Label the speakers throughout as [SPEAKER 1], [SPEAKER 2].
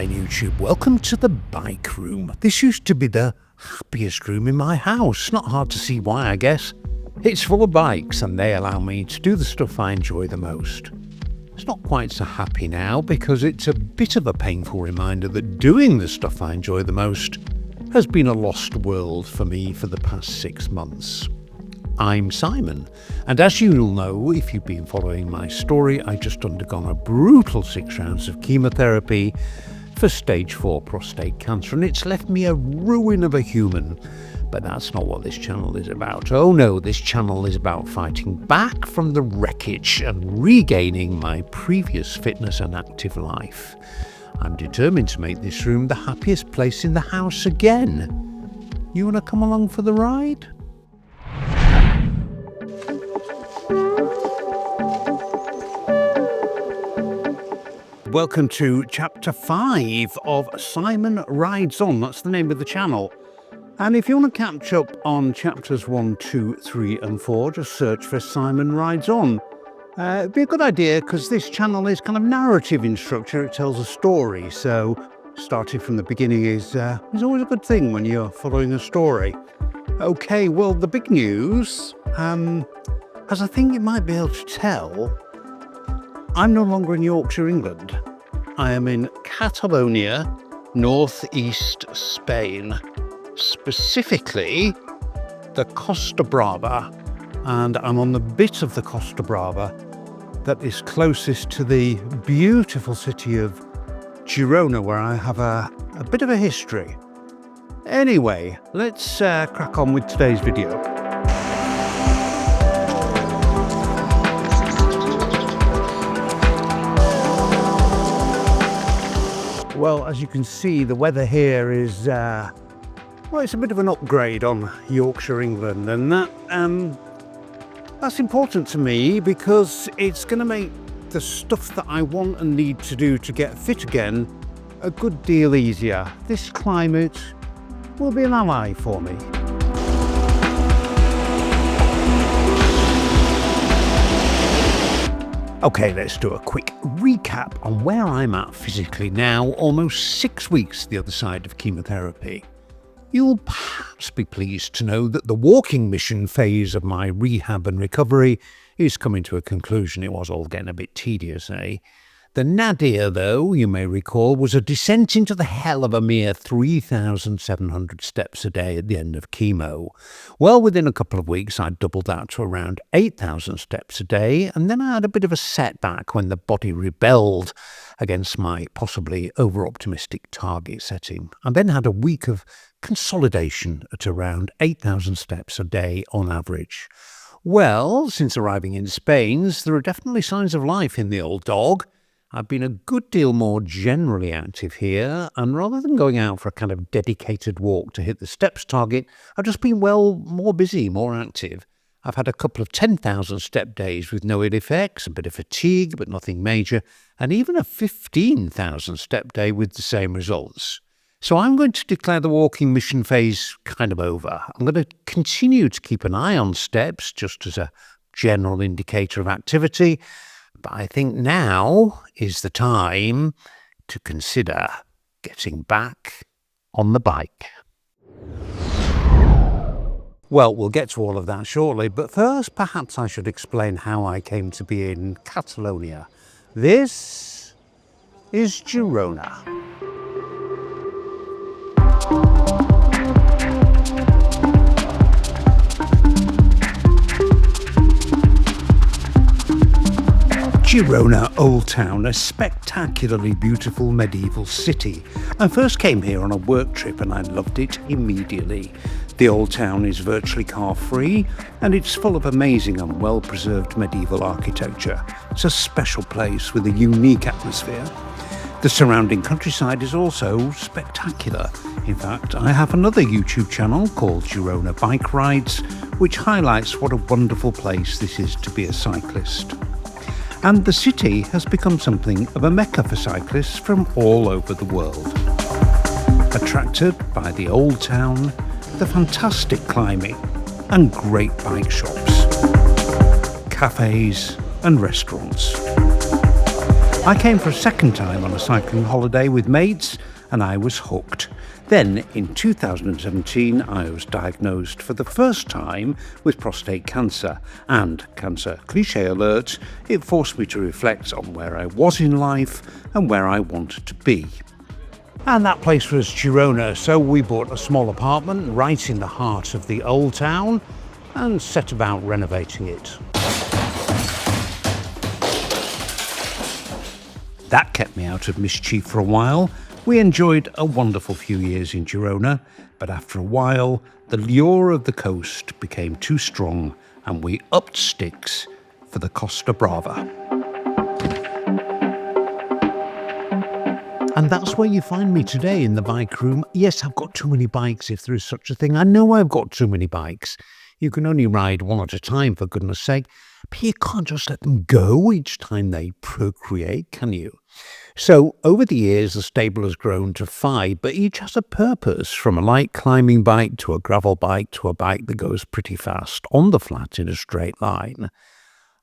[SPEAKER 1] then YouTube, welcome to the bike room. This used to be the happiest room in my house. Not hard to see why, I guess. It's full of bikes and they allow me to do the stuff I enjoy the most. It's not quite so happy now because it's a bit of a painful reminder that doing the stuff I enjoy the most has been a lost world for me for the past 6 months. I'm Simon, and as you'll know if you've been following my story, I just undergone a brutal 6 rounds of chemotherapy for stage 4 prostate cancer, and it's left me a ruin of a human. But that's not what this channel is about. Oh no, this channel is about fighting back from the wreckage and regaining my previous fitness and active life. I'm determined to make this room the happiest place in the house again. You want to come along for the ride? Welcome to chapter 5 of Simon Rides On. That's the name of the channel. And if you want to catch up on chapters 1, 2, 3 and 4, just search for Simon Rides On. It'd be a good idea because this channel is kind of narrative in structure. It tells a story, so starting from the beginning is always a good thing when you're following a story. Okay, well, the big news, as I think you might be able to tell, I'm no longer in Yorkshire, England. I am in Catalonia, northeast Spain, specifically the Costa Brava, and I'm on the bit of the Costa Brava that is closest to the beautiful city of Girona, where I have a bit of a history. Anyway, let's crack on with today's video. Well, as you can see, the weather here is, well, it's a bit of an upgrade on Yorkshire, England, and that's important to me because it's going to make the stuff that I want and need to do to get fit again a good deal easier. This climate will be an ally for me. Okay, let's do a quick recap on where I'm at physically now, almost 6 weeks the other side of chemotherapy. You'll perhaps be pleased to know that the walking mission phase of my rehab and recovery is coming to a conclusion. It was all getting a bit tedious, eh? The nadir, though, you may recall, was a descent into the hell of a mere 3,700 steps a day at the end of chemo. Well, within a couple of weeks, I doubled that to around 8,000 steps a day, and then I had a bit of a setback when the body rebelled against my possibly over-optimistic target setting. I then had a week of consolidation at around 8,000 steps a day on average. Well, since arriving in Spain, there are definitely signs of life in the old dog. I've been a good deal more generally active here, and rather than going out for a kind of dedicated walk to hit the steps target, I've just been, well, more busy, more active. I've had a couple of 10,000 step days with no ill effects, a bit of fatigue, but nothing major, and even a 15,000 step day with the same results. So I'm going to declare the walking mission phase kind of over. I'm going to continue to keep an eye on steps, just as a general indicator of activity, but I think now is the time to consider getting back on the bike. Well, we'll get to all of that shortly, but first perhaps I should explain how I came to be in Catalonia. This is Girona. Girona Old Town, a spectacularly beautiful medieval city. I first came here on a work trip and I loved it immediately. The old town is virtually car-free and it's full of amazing and well-preserved medieval architecture. It's a special place with a unique atmosphere. The surrounding countryside is also spectacular. In fact, I have another YouTube channel called Girona Bike Rides, which highlights what a wonderful place this is to be a cyclist. And the city has become something of a mecca for cyclists from all over the world. Attracted by the old town, the fantastic climate, and great bike shops, cafes and restaurants. I came for a second time on a cycling holiday with mates and I was hooked. Then, in 2017, I was diagnosed for the first time with prostate cancer. And, cancer cliché alert, it forced me to reflect on where I was in life and where I wanted to be. And that place was Girona, so we bought a small apartment right in the heart of the old town and set about renovating it. That kept me out of mischief for a while. We enjoyed a wonderful few years in Girona, but after a while, the lure of the coast became too strong and we upped sticks for the Costa Brava. And that's where you find me today in the bike room. Yes, I've got too many bikes, if there is such a thing. I know I've got too many bikes. You can only ride one at a time, for goodness sake. But you can't just let them go each time they procreate, can you? So, over the years, the stable has grown to 5, but each has a purpose, from a light climbing bike to a gravel bike to a bike that goes pretty fast on the flat in a straight line.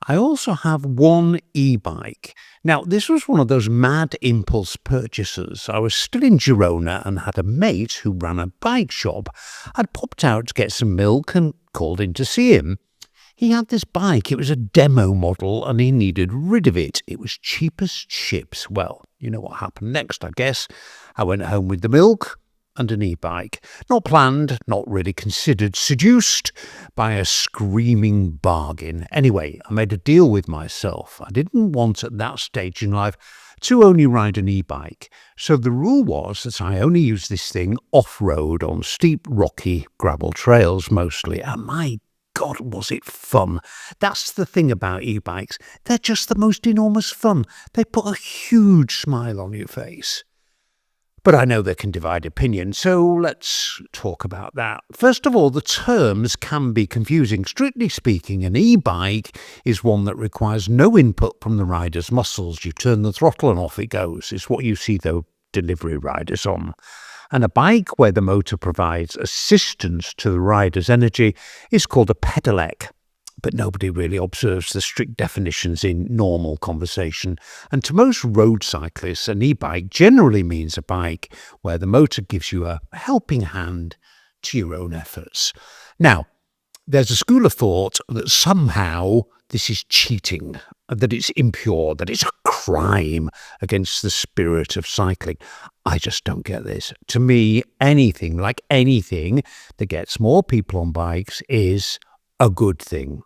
[SPEAKER 1] I also have one e-bike. Now, this was one of those mad impulse purchases. I was still in Girona and had a mate who ran a bike shop. I'd popped out to get some milk and called in to see him. He had this bike, it was a demo model, and he needed rid of it. It was cheap as chips. Well, you know what happened next, I guess. I went home with the milk and an e-bike. Not planned, not really considered, seduced by a screaming bargain. Anyway, I made a deal with myself. I didn't want at that stage in life to only ride an e-bike. So the rule was that I only use this thing off-road on steep, rocky gravel trails mostly. And my God, was it fun. That's the thing about e-bikes. They're just the most enormous fun. They put a huge smile on your face. But I know they can divide opinion, so let's talk about that. First of all, the terms can be confusing. Strictly speaking, an e-bike is one that requires no input from the rider's muscles. You turn the throttle and off it goes. It's what you see the delivery riders on. And a bike where the motor provides assistance to the rider's energy is called a pedelec. But nobody really observes the strict definitions in normal conversation. And to most road cyclists, an e-bike generally means a bike where the motor gives you a helping hand to your own efforts. Now, there's a school of thought that somehow this is cheating, that it's impure, that it's a crime against the spirit of cycling. I just don't get this. To me, anything that gets more people on bikes is a good thing.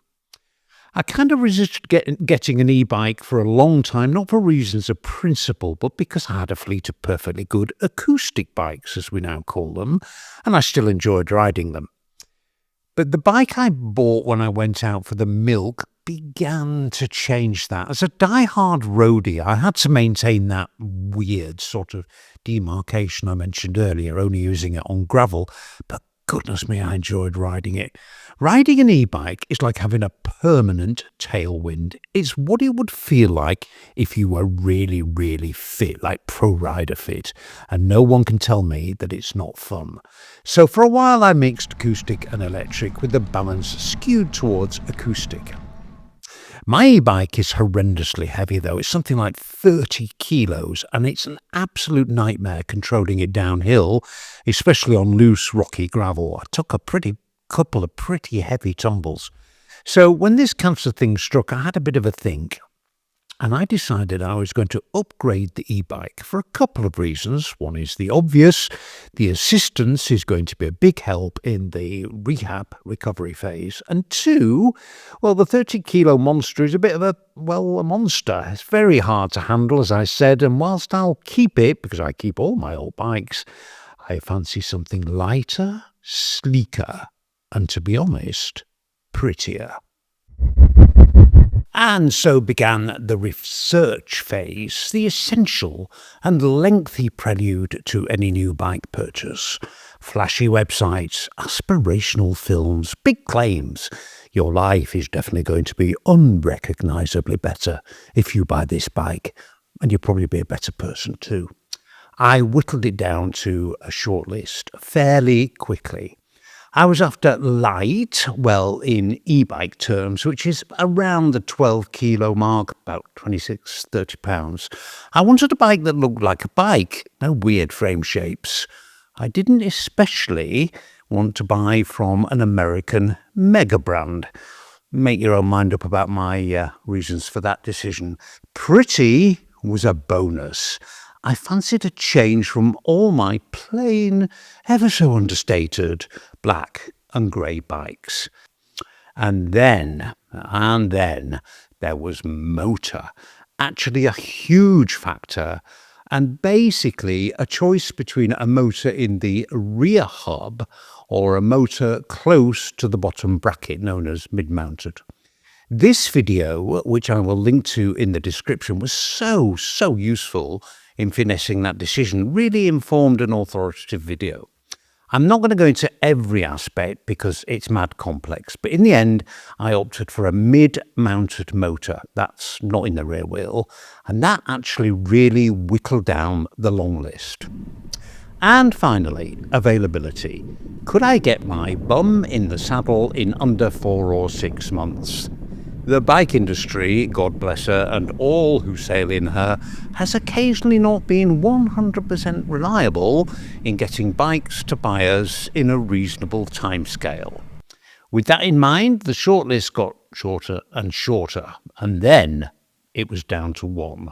[SPEAKER 1] I kind of resisted getting an e-bike for a long time, not for reasons of principle, but because I had a fleet of perfectly good acoustic bikes, as we now call them, and I still enjoyed riding them. But the bike I bought when I went out for the milk began to change that. As a die-hard roadie, I had to maintain that weird sort of demarcation I mentioned earlier, only using it on gravel, but goodness me, I enjoyed riding it. Riding an e-bike is like having a permanent tailwind. It's what it would feel like if you were really, really fit, like pro rider fit, and no one can tell me that it's not fun. So for a while I mixed acoustic and electric with the balance skewed towards acoustic. My e-bike is horrendously heavy though. It's something like 30 kilos and it's an absolute nightmare controlling it downhill, especially on loose rocky gravel. I took a couple of pretty heavy tumbles. So when this cancer thing struck, I had a bit of a think. And I decided I was going to upgrade the e-bike for a couple of reasons. One is the obvious. The assistance is going to be a big help in the rehab recovery phase. And two, well, the 30-kilo monster is a bit of a monster. It's very hard to handle, as I said. And whilst I'll keep it, because I keep all my old bikes, I fancy something lighter, sleeker, and to be honest, prettier. And so began the research phase, the essential and lengthy prelude to any new bike purchase. Flashy websites, aspirational films, big claims. Your life is definitely going to be unrecognisably better if you buy this bike, and you'll probably be a better person too. I whittled it down to a short list fairly quickly. I was after light, well, in e-bike terms, which is around the 12 kilo mark, about 26, 30 pounds. I wanted a bike that looked like a bike, no weird frame shapes. I didn't especially want to buy from an American mega brand. Make your own mind up about my reasons for that decision. Pretty was a bonus. I fancied a change from all my plain, ever so understated, black and grey bikes. And then, there was motor. Actually a huge factor, and basically a choice between a motor in the rear hub or a motor close to the bottom bracket known as mid-mounted. This video, which I will link to in the description, was so useful in finessing that decision. Really informed and authoritative video. I'm not going to go into every aspect because it's mad complex, but in the end I opted for a mid-mounted motor that's not in the rear wheel, and that actually really whittled down the long list. And finally, availability. Could I get my bum in the saddle in under 4 or 6 months? The bike industry, God bless her, and all who sail in her, has occasionally not been 100% reliable in getting bikes to buyers in a reasonable timescale. With that in mind, the shortlist got shorter and shorter, and then it was down to one.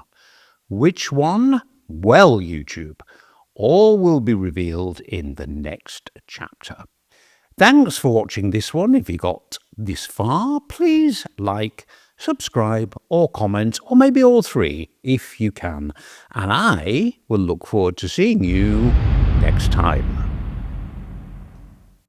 [SPEAKER 1] Which one? Well, YouTube, all will be revealed in the next chapter. Thanks for watching this one. If you got this far, please like, subscribe or comment, or maybe all three if you can. And I will look forward to seeing you next time.